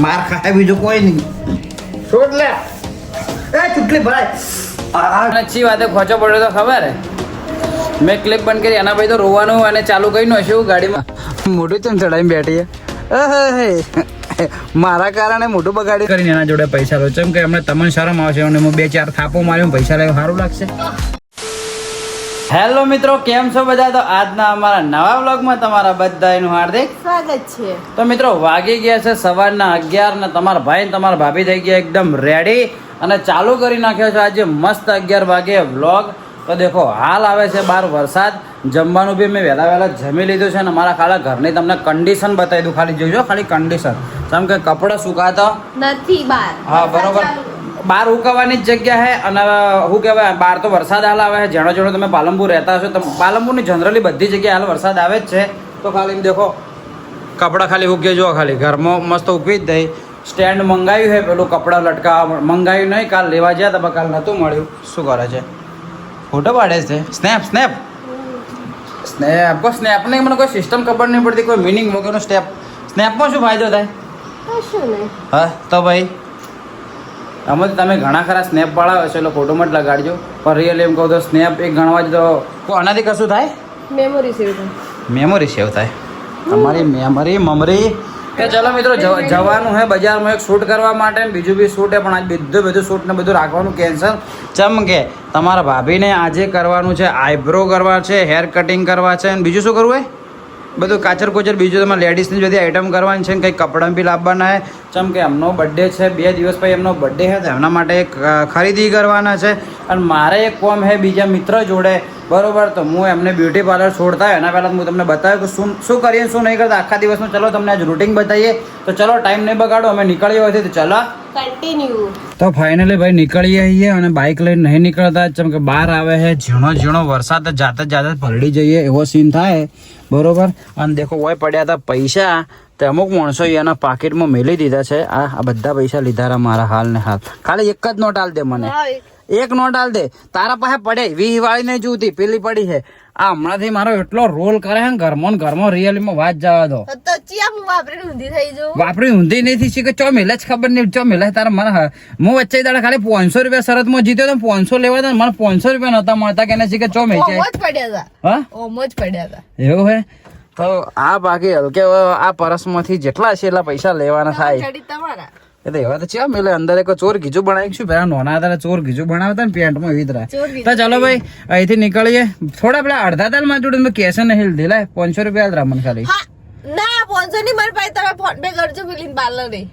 માર ખાય બીજું કોઈ નહીં. છોડ લે એ ચૂટલી ભરાય. નચ્છી વાતે ખોચો પડ્યો તો ખબર હે. મેં ક્લિપ બંધ કરી એના પછી તો રોવાનું અને ચાલુ કરી નાખ્યું ગાડીમાં. મોઢું ચમ ચડાવીને બેઠી મારા કારણે મોઢું બગાડી કરીને એના જોડે પૈસા લો ચમ કે અમને તમને શરમ આવશે અને હું 2-4 થાપો માર્યો પૈસા લેવા સારું લાગશે. હેલો મિત્રો, કેમ છો બધા? તો આજના અમારા નવા વ્લોગમાં તમારા બધાનું હાર્દિક સ્વાગત છે. તો મિત્રો વાગી ગયા છે સવારના 11 ને તમારા ભાઈ ને તમારા ભાભી થઈ ગયા એકદમ રેડી અને ચાલુ કરી નાખ્યો છે આજે મસ્ત 11 વાગે વ્લોગ. તો દેખો હાલ આવે છે બહાર વરસાદ, જમવાનું બી મેં વહેલા જમી લીધું છે અને મારા ખાલા ઘરની તમને કન્ડિશન બતાવી દઉં. ખાલી જોજો ખાલી કન્ડિશન, જેમ કે કપડાં સુકાતા નથી બહાર. હા બરોબર, બહાર ઉકાવવાની જ જગ્યા છે અને શું કહેવાય બહાર તો વરસાદ હાલ આવે છે. જેણો જેણો તમે પાલનપુર રહેતા હશો તો પાલનપુરની જનરલી બધી જગ્યાએ હાલ વરસાદ આવે જ છે. તો ખાલી દેખો કપડાં ખાલી ઉકે જો ખાલી ઘરમાં મસ્ત ઉકવી જ દઈ. સ્ટેન્ડ મંગાવ્યું છે, પેલું કપડાં લટકાવવા મંગાવ્યું નહીં, કાલ લેવા ગયા હતા કાલ નહોતું મળ્યું. શું કરે છે? ફોટો પાડે છે. સ્નેપ સ્નેપ સ્નેપ કોઈ સ્નેપને મને કોઈ સિસ્ટમ ખબર નહીં પડતી, કોઈ મિનિંગ વગરનો સ્નેપમાં શું ફાયદો થાય? કશું નહીં. હા તો ભાઈ અમે તમે ઘણા ખરા સ્નેપ વાળા હશો એટલે ફોટો મત લગાડજો, પણ રિયલી એમ કહું તો સ્નેપ એક ગણવા જ તો આનાથી કશું થાય? મેમોરી સેવ થાય. મેમોરી સેવ થાય. તમારી મેમરી મમરી કે ચલો મિત્રો જવાનું હે બજારમાં એક શૂટ કરવા માટે ને બીજું બી શૂટ હે, પણ આજ બધું શૂટ ને બધું રાખવાનું કેન્સલ. ચમ કે તમારા ભાભીને આજે કરવાનું છે આઈબ્રો કરવા છે, હેર કટિંગ કરવા છે અને બીજું શું કરવું હોય બધું કાચર કોચર બીજું તમારે લેડીઝની બધી આઈટમ કરવાની છે ને કંઈક કપડાં બી લાવવાના છે. ચમ કે એમનો બર્થડે છે, 2 દિવસ પછી એમનો બર્થડે છે તો એમના માટે એક ખરીદી કરવાના છે અને મારે એક કોમ છે બીજા મિત્ર જોડે બરોબર. તો હું એમને બ્યુટી પાર્લર છોડતા હોય એના પહેલાં હું તમને બતાવ્યું કે શું કરીએ શું નહીં કરતા આખા દિવસનું. ચલો તમને આજ રૂટિંગ બતાવીએ. તો ચલો ટાઈમ નહીં બગાડો, અમે નીકળીએ હોય તો ચલો કન્ટિન્યુ. તો ફાઇનલી ભાઈ નીકળીએ છીએ અને બાઇક લઈને નહીં નીકળતા જેમ કે બહાર આવે છે ઝીણો વરસાદ જાતે પલળી જઈએ એવો સીન થાય બરોબર. અને દેખો ઓય પડ્યા હતા પૈસા, તો અમુક માણસો એના પાકીટમાં મેલી દીધા છે. આ બધા પૈસા લીધા મારા હાલ ને હાલ. ખાલી એક જ નોટ આલ દે મને, એક નોટ આલ દે. તારા પાસે પડે 20 વાળી નહીં જોતી, પેલી પડી છે. આ હમણાંથી મારો એટલો રોલ કરે છે ઘરમાં રિયલીમાં વાત જવા દો. તો ચિયા હું વાપરીને ઊંધી થઈ જાઉં. વાપરી ઊંધી નહીં થઈ કે ચો મેલે જ ખબર નહીં ચો મેલે તારા મને. હું વચ્ચે દાડા ખાલી 500 રૂપિયા શરતમાં જીત્યો તો 500 લેવા હતા મને 500 રૂપિયા નતા મળતા કે એને ચો મેચે ઓમો જ પડ્યા હતા. હા ઓમો જ પડ્યા હતા. એવું હે. તો આ બાકી હલકે આ પરસમાંથી જેટલા છે એટલા પૈસા લેવાના થાય. ચડી તમારા એટલે એવા તો ચા મેલે અંદર એક ચોર ગીજું બનાવી શું પેલા નોના હતા ચોર ગીજું બનાવતા ને પેન્ટમાં વિતરા. તો ચાલો ભાઈ અહીંથી નીકળીએ. થોડા પેલા અડધા તાલ માં જોડે કેશ ને હિલ દે લાય 500 રૂપિયા રામન ખાલી. ના 500 ની મારી પાસે તમે ફોન પે કરજો પેલી પાર્લર ની.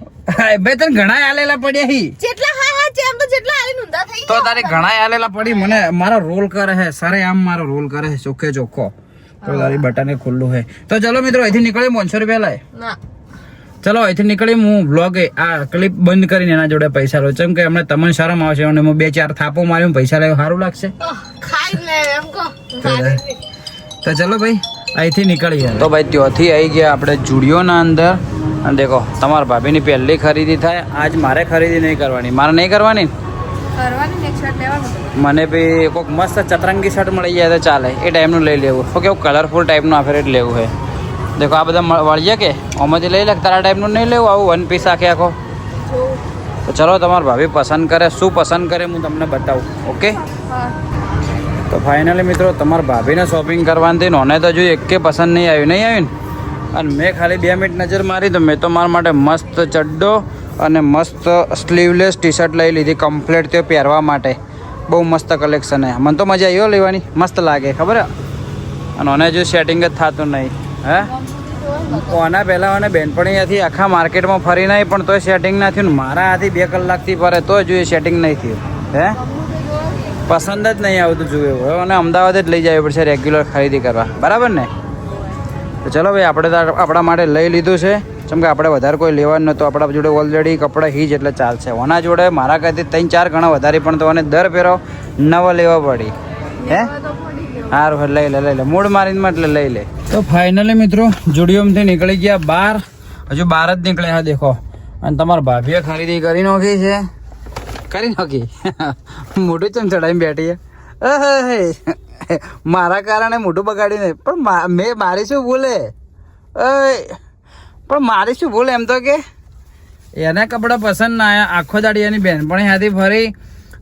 બે તને ઘણા આલેલા પડ્યા હી જેટલા હા ચેમ તો જેટલા આલી ઊંધા થઈ તો તારે ઘણા આલેલા પડી. મને મારો રોલ કરે છે સરે આમ મારો રોલ કરે છે ચોખ્ખે ચોખ્ખો. તો તારી બટન ખુલ્લું છે. તો ચલો મિત્રો અહીંથી નીકળીએ 500 રૂપિયા લાય. ના ચલો અહીંથી નીકળી હું બ્લોગ આ ક્લિપ બંધ કરીને એના જોડે પૈસા લો ચમ કે અમને તમને શરમ આવશે અને હું 2-4 થાપો માર્યો પૈસા લેવા સારું લાગશે. ખાઈ લે એમ કહો. તો ચલો ભાઈ અહીંથી નીકળીએ. તો ભાઈ ત્યાંથી આવી ગયા આપણે જુડિયોના અંદર અને દેખો તમારા ભાભીની પહેલી ખરીદી થાય. આજ મારે ખરીદી નહીં કરવાની, મારે નહીં કરવાની કરવાની નેક્સ્ટ શર્ટ લેવાનું. મને બી કોઈક મસ્ત ચતરંગી શર્ટ મળી જાય તો ચાલે એ ટાઈપનું લઈ લેવું. તો કેવું કલરફુલ ટાઈપનું આ ફેર લેવું છે. દેખો આ બધા વળીએ કે આમાંથી લઈ લે તારા ટાઈપનું નહીં લેવું આવું 1 પીસ આખો. તો ચલો તમારા ભાભી પસંદ કરે શું પસંદ કરે હું તમને બતાવું. ઓકે તો ફાઇનલી મિત્રો તમારા ભાભીને શોપિંગ કરવાની નોને તો જોઈ એક કે પસંદ નહીં આવી ને. અને મેં ખાલી 2 મિનિટ નજર મારી તો મેં તો મારા માટે મસ્ત ચડ્ડો અને મસ્ત સ્લીવલેસ ટી શર્ટ લઈ લીધી કમ્પ્લીટ તે પહેરવા માટે. બહુ મસ્ત કલેક્શન હે. મને તો મજા આવી લેવાની, મસ્ત લાગે ખબર. અને ઓને જો સેટિંગ જ થતું નહીં હે. ઓના પહેલાં મને બેનપણીયાથી આખા માર્કેટમાં ફરી નહીં પણ તોય સેટિંગ ના થયું ને મારા હાથી 2 કલાકથી ફરે તોય જોઈએ સેટિંગ નહીં થયું હે. પસંદ જ નહીં આવતું જોયું હવે અને અમદાવાદ જ લઈ જવી પડશે રેગ્યુલર ખરીદી કરવા બરાબર ને. તો ચલો ભાઈ આપણે તો આપણા માટે લઈ લીધું છે જેમ કે આપણે વધારે કોઈ લેવાનું નહોતું. આપણા જોડે ઓલરેડી કપડાં હી જ એટલે ચાલશે. ઓના જોડે મારા કરતી 3-4 ગણા વધારે પણ તો અને દર ફેરો નવા લેવા પડી હે. સારું લઈ લે મૂડ મારીને એટલે લઈ લે. તો ફાઇનલી મિત્રો જુડિયોમાંથી નીકળી ગયા બહાર. હજુ બહાર જ નીકળ્યા હા દેખો. અને તમારા ભાભીએ ખરીદી કરી નાખી છે. કરી નાખી મોઢું ચમ ચડાવીને બેઠી મારા કારણે મોઢું બગાડીને. પણ મેં મારી શું ભૂલે પણ મારી શું ભૂલ એમ તો કે એને કપડાં પસંદ ના આવ્યા, આખો દાડી એની બહેનપણી હાથી ફરી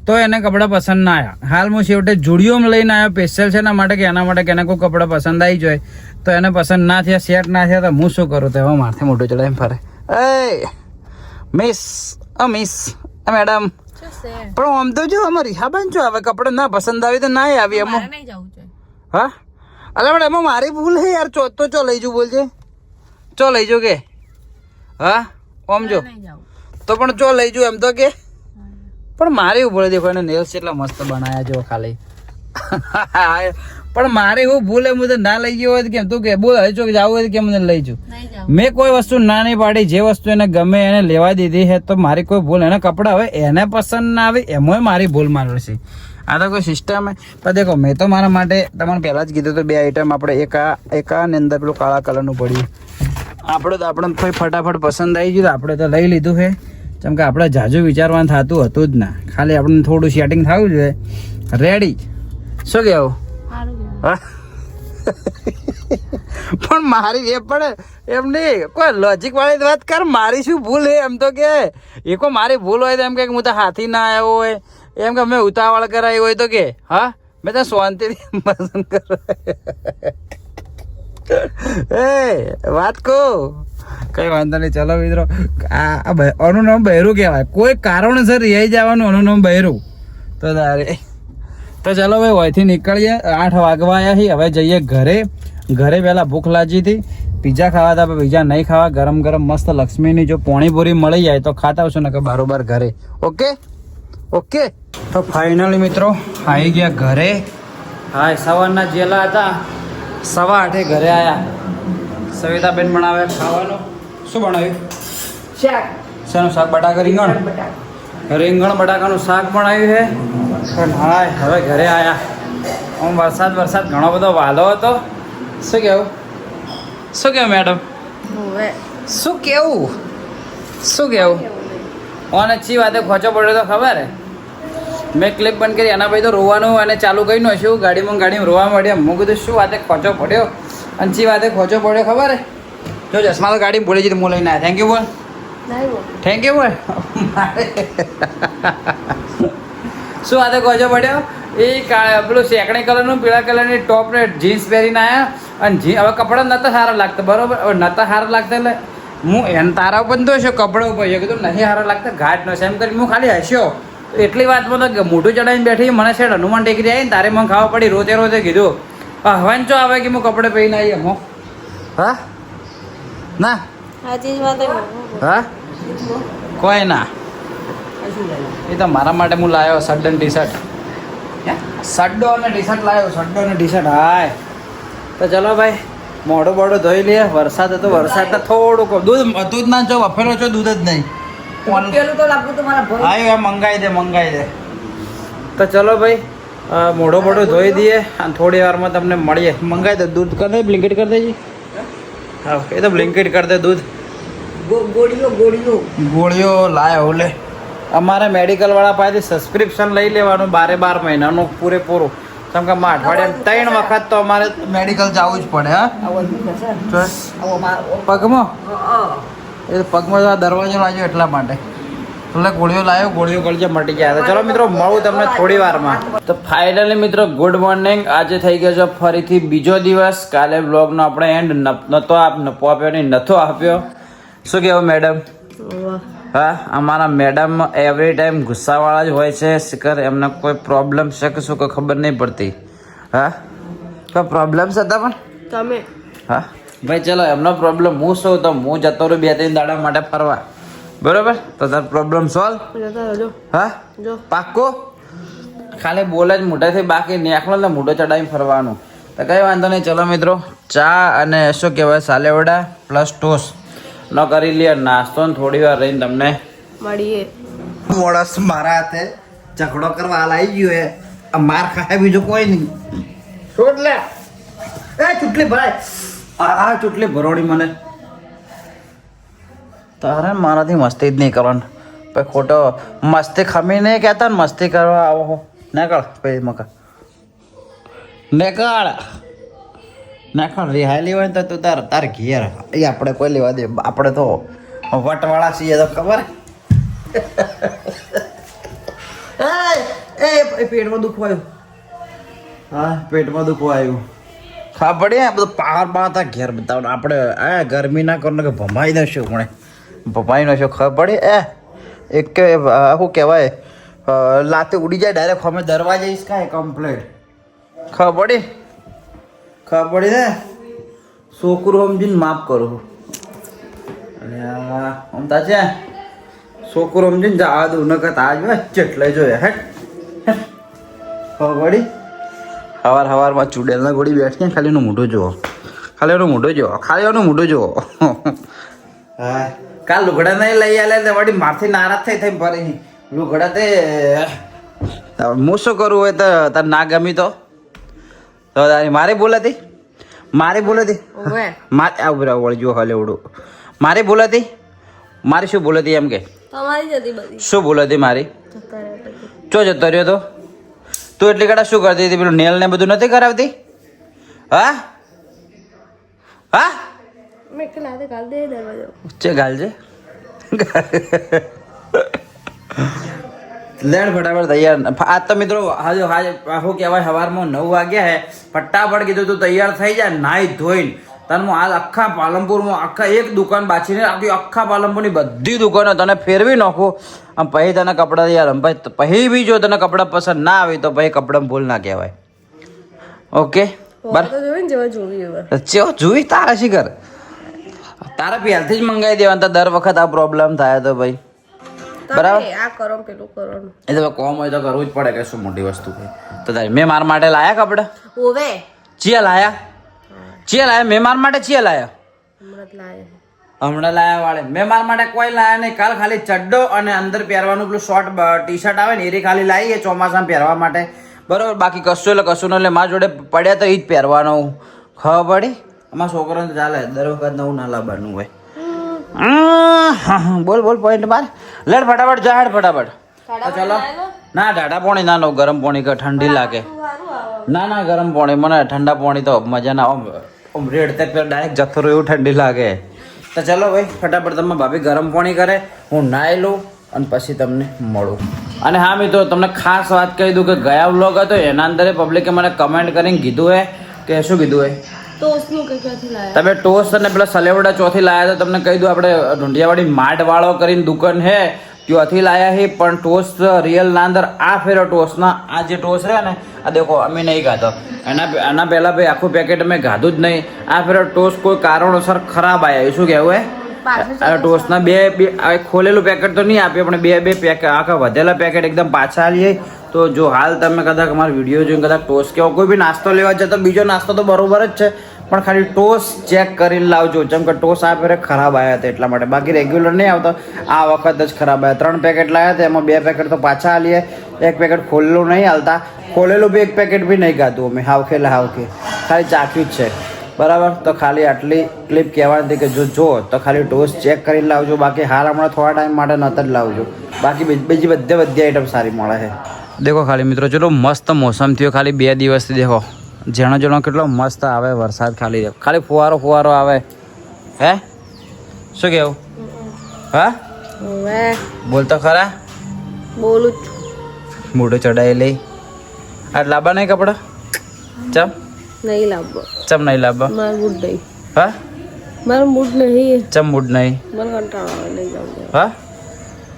તો એને કપડાં પસંદ ના આવ્યા. હાલ હું છેવટે જુડિયોમાં લઈને આવ્યો સ્પેશિયલ છે એના માટે કે એના માટે કે એને કોઈ કપડાં પસંદ આવી જાય તો એને પસંદ ના થયા, સેટ ના થયા તો હું શું કરું? તો હવે માથે મોટું ચડાવીને ફરે. એ મિસ મેડમ શું છે? પણ આમ તો જો અમારી રિહાબાન જો હવે કપડાં ના પસંદ આવી તો ના આવી એમાં. મારે નહીં જવું જોઈએ. હા અલે પણ એમાં મારી ભૂલ હે યાર. તો ચો લઈ જુ બોલજે, ચો લઈ જુ કે હા આમ જો નહીં જવું. તો પણ ચો લઈ જુ એમ તો કે. પણ મારે એવું બોલે દેખો એને નેલ્સ એટલા મસ્ત બનાયા જો ખાલી. પણ મારે એવું ભૂલે હું તો ના લઈ ગયો હોય કેમ તું કે બોલ હવે ચોક જવું હોય કેમ મને લઈ જઉં. નહીં જવું. મેં કોઈ વસ્તુ ના નહીં પાડી, જે વસ્તુ એને ગમે એને લેવા દીધી છે તો મારી કોઈ ભૂલ. એને કપડાં હવે એને પસંદ ના આવે એમાંય મારી ભૂલ માનવી છે. આ તો કોઈ સિસ્ટમ પણ દેખો મેં તો મારા માટે તમને પહેલાં જ કીધું તો 2 આઈટમ આપણે એકા ને અંદર પેલું કાળા કલરનું પડ્યું. આપણે કોઈ ફટાફટ પસંદ આવી ગયું તો આપણે તો લઈ લીધું છે. કેમ કે આપણે જાજુ વિચારવાનું થતું હતું જ ના, ખાલી આપણને થોડું સેટિંગ થવું જોઈએ. રેડી શું કહેવું? સારું કહેવાય. હા પણ મારી એ પડે એમ નહીં, કોઈ લોજિક વાળી વાત કર. મારી શું ભૂલ હે એમ તો કે એ કોઈ મારી ભૂલ હોય તો એમ કે હું તો હાથી ના આવ્યો હોય, એમ કે મેં ઉતાવળ કરાવી હોય તો કે હા મેં તો શાંતિથી પસંદ કરો. એ વાત કહું કઈ વાંધો નહીં. ચલો મિત્રો આનું નામ બહેરું કહેવાય. કોઈ કારણસર રહી જવાનું આનું નામ બહેરું. તો તારે તો ચાલો ભાઈ વયથી નીકળીએ. 8 વાગવા આવ્યા છીએ. હવે જઈએ ઘરે પહેલા ભૂખ લાગી હતી, પીઝા ખાવા હતા. પીઝા નહીં ખાવા, ગરમ ગરમ મસ્ત લક્ષ્મીની જો પોણીપુરી મળી જાય તો ખાતા આવશું ને કે બારોબાર ઘરે. ઓકે તો ફાઇનલી મિત્રો આવી ગયા ઘરે. હા સવારના જેલા હતા, 8:15 ઘરે આવ્યા. સવિતાબેન બનાવે ખાવાનું. શું બનાવ્યું? શાક. શાનું શાક? બટાકા રીંગણ બટાકાનું શાક બનાવ્યું છે. પણ હા હવે ઘરે આવ્યા. આમ વરસાદ ઘણો બધો વાલો હતો. શું કેવું મેડમ? હોવે. શું કેવું ઓને ચી વાતે ખોચો પડ્યો તો ખબર હે? મેં ક્લિપ બંધ કરી એના પછી તો રોવાનું અને ચાલુ કરી નાખ્યું. ગાડીમાં રોવા મળ્યા. હું કીધું શું વાતે ખોચો પડ્યો અને ચી વાતે ખોચો પડ્યો ખબર હે? જો ચશ્મા તો ગાડી ભૂલી જતી, હું લઈને આવ્યા. થેન્ક યુ બોલ. નહીં બોલ. થેન્ક યુ બોલ. શું વાતે ખોચો પડ્યો? એ પેલું સેકણી કલરનું પીળા કલરની ટોપ ને જીન્સ પહેરીને આવ્યા અને હવે કપડાં નતા સારા લાગતા. બરોબર, હવે નતા સારા લાગતા એટલે હું એને તારા ઉપર તો છે કપડા ઉપર એ કીધું નહીં સારા લાગતા, ઘાટ ન છે એમ કરી હું ખાલી હસ્યો. એટલી વાતમાં તો મોઢું ચડાવીને બેઠી મને છે હનુમાન ટેકરી આવી ને તારે મને ખાવા પડી. રોતે કીધું હવાન ચો આવે કે હું કપડે પહેરીને આવી એમ. હા ના સાચી જ વાત છે. હા કોઈ ના. એ તો મારા માટે હું લાવ્યો સડ્ડો અને ટી-શર્ટ. સડ્ડો અને ટી-શર્ટ. હાય તો ચલો ભાઈ મોઢું બોઢું ધોઈ લઈએ. વરસાદ હતો, વરસાદમાં થોડુંક દૂધ હતું જ ના, જો વફેલો છો દૂધ જ નહીં. આવ્યો મંગાઈ દે. તો ચલો ભાઈ મોઢું બોઢું ધોઈ દઈએ અને થોડી વારમાં તમને મળીએ. મંગાઈ દે દૂધ. કરી દે, બ્લિંકિટ કરી દેજી. હા એ તો બ્લિંકિટ કરી દે દૂધ. ગોળીઓ લાયો લે. અમારે મેડિકલ વાળા પાસેથી સબસ્ક્રિપ્શન લઈ લેવાનું 12 મહિનાનું પૂરેપૂરું. કેમ કે અઠવાડિયામાં 3 વખત તો અમારે મેડિકલ જવું જ પડે. હા પગમાં એ પગમાં દરવાજો લાગ્યો એટલા માટે એટલે ગોળીઓ લાવ્યો. ગોળીઓ ગળજે મટી ગયા. તો ચલો મિત્રો મળું તમને થોડી વારમાં. તો ફાઇનલી મિત્રો ગુડ મોર્નિંગ. આજે થઈ ગયો છે ફરીથી બીજો દિવસ. કાલે બ્લોગનો આપણે એન્ડ નહોતો આપ્યો. શું કહેવું મેડમ? હા અમારા મેડમ એવરી ટાઈમ ગુસ્સાવાળા જ હોય છે. શિખર એમને કોઈ પ્રોબ્લેમ છે કે શું ખબર નહીં પડતી. હા કોઈ પ્રોબ્લેમ્સ હતા પણ તમે હા ભાઈ ચલો એમનો પ્રોબ્લેમ હું શું તો હું જતો રહ્યો 2-3 દાડા માટે ફરવા. બરોબર તો તાર પ્રોબ્લેમ સોલ્વ. હા પાક્કો. ખાલી બોલે જ મોઢેથી, બાકી નેકલો ને મોઢો ચડાવીને ફરવાનું. તો કઈ વાંધો નહીં. ચલો મિત્રો ચા અને શું કહેવાય સાલેવડા પ્લસ ટોસ ન કરી લે નાસ્તો ને થોડી વાર રહીને તમને મળીએ. મોડસ મારા હાથે ઝઘડો કરવા હાલ આવી ગયો હે. માર ખાય બીજું કોઈ નહીં. છોડ લે. એ ચૂંટલી ભરાય. આ ચૂંટલી ભરોડી મને. તારે મારાથી મસ્તી જ નહીં કરવાનું. પછી ખોટો મસ્તી ખમી નહીં કહેતા ને મસ્તી કરવા આવો. નીકળ પછી મકા નીકળ રિહાઈ લેવાય તો તું તાર ઘેર. એ આપણે કોઈ લેવા દે. આપણે તો વટવાળા છીએ તો ખબર એ પેટમાં દુખવા આવ્યું હા પેટમાં દુખવા આવ્યું ખબર પડી આ બધું પાવર બાવર ઘેર બતાવવાનું આપણે આ ગરમી ના કરો કે ભમાઈ નશું પણ ભમાઈ નશું ખબર પડી એક કે શું કહેવાય લાતે ઉડી જાય ડાયરેક્ટ અમે દરવાજે કાંઈ કમ્પ્લેટ ખબર પડી ને છોકરું સમજીને માફ કરું અને આમતા છે છોકરું સમજીને જવા દઉં નકર આજ ચેટલે જોઈએ હેટ ખબર પડી સવારમાં ચૂડેલના ગોળી બેઠી ખાલી એનું મોઢું જુઓ ખાલી એનું મોઢું જુઓ હા કાલ લુગડા નહીં લઈ આલે તો વળી મારથી નારાજ થઈ ફરી લુગડા તે હું શું કરવું હોય તો તારે ના ગમી તો મારે બોલાતી વળજો હાલે એવડું મારે બોલાતી મારી શું બોલાતી એમ કે શું બોલાતી મારી ચો જતો રહ્યો તો તું એટલી કડા શું કરતી હતી પેલું નેલ ને બધું નથી કરાવતી હા ચે ગાલ છે લેડ ફટાફટ તૈયાર આજ તો મિત્રો હાજો શું કહેવાય સવારમાં 9 વાગ્યા હે ફટાફટ કીધું તું તૈયાર થઈ જાય નાઈ ધોઈને તને હું હાલ આખા પાલનપુરમાં આખા એક દુકાન બાચીને આખા પાલનપુરની બધી દુકાનો તને ફેરવી નાખું આમ પછી તને કપડાં યાર પછી બી જો તને કપડાં પસંદ ના આવે તો પછી કપડાં ભૂલ ના કહેવાય ઓકે જોઈ તારા શિખર તારા પહેલથી જ મંગાવી દેવાના દર વખત આ પ્રોબ્લેમ થાય તો ભાઈ બરાબર એ તો કોમ હોય તો કરવું જ પડે કે શું મોટી વસ્તુ તો તારી મેં મારા માટે લાયા કપડા ચિયા લાયા મેં મારા માટે ચિયા લાયા હમણાં લાયા વાળે મેં મારા માટે કોઈ લાયા નહીં કાલ ખાલી ચડ્ડો અને અંદર પહેરવાનું પેલું શોર્ટ ટી શર્ટ આવે ને એ ખાલી લાવી એ ચોમાસામાં પહેરવા માટે બરાબર બાકી કશું એટલે મારા જોડે પડ્યા તો એ જ પહેરવાનું ખબર પડી અમારા છોકરાને ચાલે દર વખત નવું ના લાવવાનું હોય બોલ પોઈન્ટ માર લેડ ફટાફટ જા હેડ ફટાફટ ચલો ના ઢાઢા પાણી ના નો ગરમ પાણી કે ઠંડી લાગે ના ગરમ પાણી મને ઠંડા પાણી તો મજા ના આમ રેડ તે ડાયરેક્ટ જથ્થો એવું ઠંડી લાગે તો ચલો ભાઈ ફટાફટ તમે ભાભી ગરમ પાણી કરે હું નાહી લઉં અને પછી તમને મળું અને હા મિત્રો તમને ખાસ વાત કહી દઉં કે ગયા વ્લોગ હતો એના અંદર પબ્લિકે મને કમેન્ટ કરીને કીધું હે કે શું કીધું હે તમે ટોસ્ટ અને પેલા સલેવડા ચોથી લાયા તો તમને કહી દઉં આપણે ઢુંઢિયાવાડી માટ વાળો કરીને દુકાન હે ત્યાંથી લાયા હે પણ ટોસ્ટ રિયલ ના અંદર આ ફેરો ટોસ્ટના આ જે ટોસ્ટ રહે ને આ દેખો અમે નહીં ખાતો એના પહેલાં ભાઈ આખું પેકેટ અમે ખાધું જ નહીં આ ફેરો ટોસ્ટ કોઈ કારણોસર ખરાબ આવ્યા શું કહેવું હે ટોસ્ટના બે ખોલેલું પેકેટ તો નહીં આપીએ પણ બે પેકેટ આખા વધેલા પેકેટ એકદમ પાછા લઈએ તો જો હાલ તમે કદાચ અમારો વિડીયો જોઈને કદાચ ટોસ્ટ કેવો કોઈ બી નાસ્તો લેવા જાય તો બીજો નાસ્તો તો બરોબર જ છે પણ ખાલી ટોસ્ટ ચેક કરીને લાવજો જેમ કે ટોસ્ટ આ ફેરે ખરાબ આવ્યા હતા એટલા માટે બાકી રેગ્યુલર નહીં આવતો આ વખત જ ખરાબ આવ્યા 3 પેકેટ લાવ્યા હતા એમાં 2 પેકેટ તો પાછા આલીએ એક પેકેટ ખોલેલું નહીં હાલતા ખોલેલું બી એક પેકેટ બી નહીં ખાધું અમે હાવખે ખાલી ચાખ્યું જ છે બરાબર તો ખાલી આટલી ક્લિપ કહેવાની હતી કે જો તો ખાલી ટોસ્ટ ચેક કરીને લાવજો બાકી હાલ હમણાં થોડા ટાઈમ માટે નત જ લાવજો બાકી બીજી બધી આઈટમ સારી મળે છે દેખો ખાલી મિત્રો ચલો મસ્ત મોસમ થયો ખાલી 2 દિવસથી દેખો જેણો કેટલો મસ્ત આવે વરસાદ ખાલી ફુવારો આવે હે શું કેવું હા બોલતો ખરા બોલું મોઢું ચડાઈ લઈ આ લાંબા નહીં કપડા ચમ નહીં લાવવો ચમ નહીં લાંબા મારું મૂડ નહીં હા મારું મૂડ નહીં ચમ મૂડ નહીં મને કંટાળો આવે નહીં જાઉં હા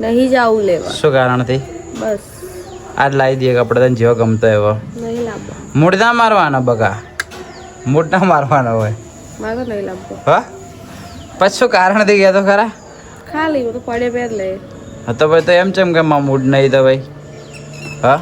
નહીં જાવું લેવા શું કારણથી બસ આજ લાવી દઈએ કપડા તને જેવો ગમતો એવો નહીં લાવવો મૂડ ના મારવાનો બગા મૂડ ના મારવાનો હોય મારે નહીં લાવવો હા પછી શું કારણથી ગયા તો ખરા ખાલી હું તો પડે પહેર લે હા તો ભાઈ તો એમ ચમ કે મારું મૂડ નહીં તો ભાઈ હા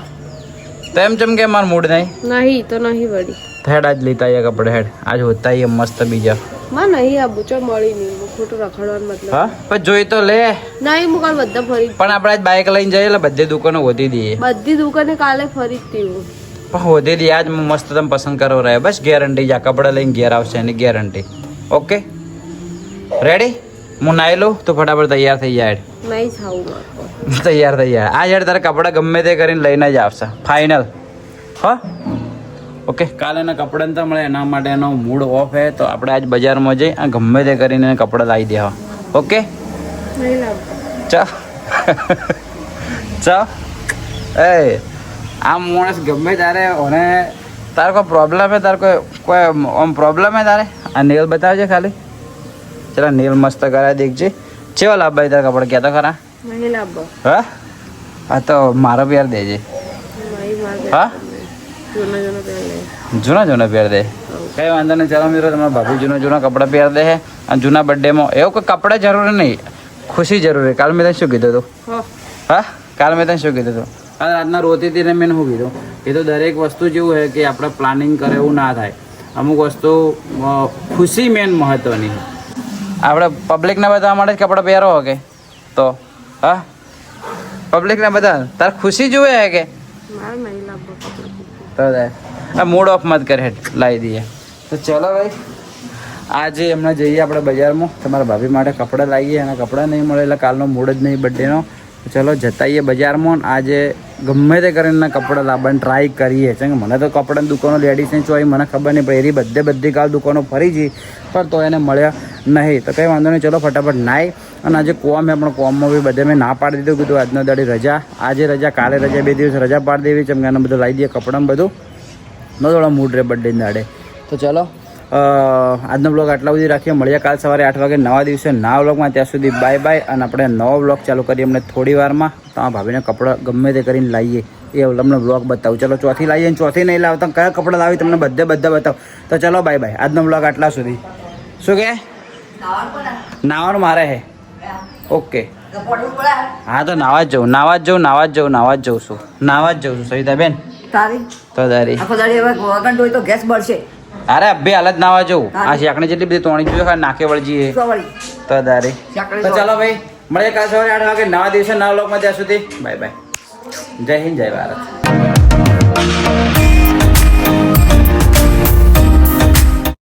તો એમ ચમ કે મારું મૂડ નહીં તો નહીં વળી હેડ આજ લેતા આયા કપડે હેડ આજ હોતા આયા મસ્ત બીજા માં નહીં આ બુચો મળી નહીં ખોટું રખડવાનું મતલબ હા પણ જોઈ તો લે નહીં હું કાલ બધા ફરી પણ આપણે આજ બાઇક લઈને જઈએ એટલે બધી દુકાનો હોતી દઈએ બધી દુકાને કાલે ફરી જ હું પણ હોતી દઈએ આજ મસ્ત તમે પસંદ કરો રહ્યા બસ ગેરંટી જા કપડા લઈને ઘેર આવશે એની ગેરંટી ઓકે રેડી હું નાઈ લઉં તો ફટાફટ તૈયાર થઈ જાય નહીં જાવું તૈયાર થઈ જાય આ યાર તારા કપડા ગમે તે કરીને લઈને જ આવશે ફાઇનલ હા ઓકે કાલે એના કપડાં તો મળે એના માટે એનો મૂડ ઓફ હે તો આપણે આજ બજારમાં જઈ અને ગમે તે કરીને કપડાં લાવી દેવા ઓકે નહીં લાવતો. ચાલ ચાલ એ આમ માણસ ગમે ત્યારે અને તારે કોઈ પ્રોબ્લેમ હે તારે કોઈ આમ પ્રોબ્લેમ હે તારે આ નેલ બતાવજે ખાલી ચલા નેલ મસ્ત કરાવી દેખજે ચેવો લાભ ભાઈ તારા કપડા કહેતો ખરા નહીં લાવતો. હા હા તો મારો પહેર દેજે નહીં મારે હા જૂના જૂના પહેલે. જૂના પહેર દે કઈ વાંધો નહીં ચાલો મિત્રો તમારા ભાભી જૂના કપડાં પહેર દે છે અને જૂના બર્થડેમાં એવું કોઈ કપડાં જરૂરી નહીં ખુશી જરૂરી કાલ મેં તને શું કીધું હતું હો હા કાલ મેં તને શું કીધું હતું કાલ રાતના રોતી હતી ને મેં શું કીધું એ તો દરેક વસ્તુ જેવું છે કે આપણે પ્લાનિંગ કરે એવું ના થાય અમુક વસ્તુ ખુશી મેન મહત્વની છે આપણે પબ્લિકને બતાવવા માટે જ કપડાં પહેરો કે તો હા પબ્લિકને બધા તાર ખુશી જુએ છે કે મારે નહીં લાવતો કપડાં. તો આ મૂડ ઓફ મત કરે લાવી દઈએ તો ચલો ભાઈ આજે હમણાં જઈએ આપણે બજારમાં તમારા ભાભી માટે કપડાં લાવીએ અને કપડાં નહીં મળે એટલે કાલનો મૂડ જ નહીં બર્થડેનો ચલો જતાઈએ બજારમાં આજે ગમે તે કરીને કપડાં લાવવાની ટ્રાય કરીએ છે કે મને તો કપડાની દુકાનો લેડીઝની ચોઈ મને ખબર નહીં પણ એની બધી કાલ દુકાનો ફરી જઈ પણ તો એને મળ્યા નહીં તો કંઈ વાંધો નહીં ચલો ફટાફટ નાઈ અને આજે કોમ છે પણ કોમમાં બી બધે મેં ના પાડી દીધું કીધું આજનો દાડી રજા આજે રજા કાલે રજા 2 દિવસ રજા પાડી દેવી છે એમ કે આને બધું લાવી દઈએ કપડાં બધું નો થોડા મૂડ રહે બર્થડે દાડે તો ચલો આજનો બ્લોગ આટલા સુધી રાખીએ મળીએ કાલ સવારે 8 વાગે નવા દિવસે નવા બ્લોગમાં ત્યાં સુધી બાય બાય અને આપણે નવો બ્લોગ ચાલુ કરીએ અમને થોડી વારમાં તમારા ભાભીને કપડાં ગમે તે કરીને લાવીએ એ તમને બ્લોગ બતાવું ચલો ચોથી લાવીએ અને ચોથી નહીં લાવતા કયા કપડાં લાવી તમને બધા બતાવો તો ચલો બાય બાય આજનો બ્લોગ આટલા સુધી શું કે નાવાનું મારે હે ઓકે હા તો નાવા જ જવું છું સવિતા બેન તારી તો તારી આખો દાડી હવે વગન હોય તો ગેસ બળશે. અરે અભી હાલત નાવા જવું આ શાકણી જેટલી બધી તોણી જોઈએ નાખે વળજીએ સવારી તો તારી શાકણી તો ચાલો ભાઈ મળીએ કાલ સવારે 8 વાગે નવા દિવસે નવા લોકમાં ત્યાં સુધી બાય બાય જય હિન્દ જય ભારત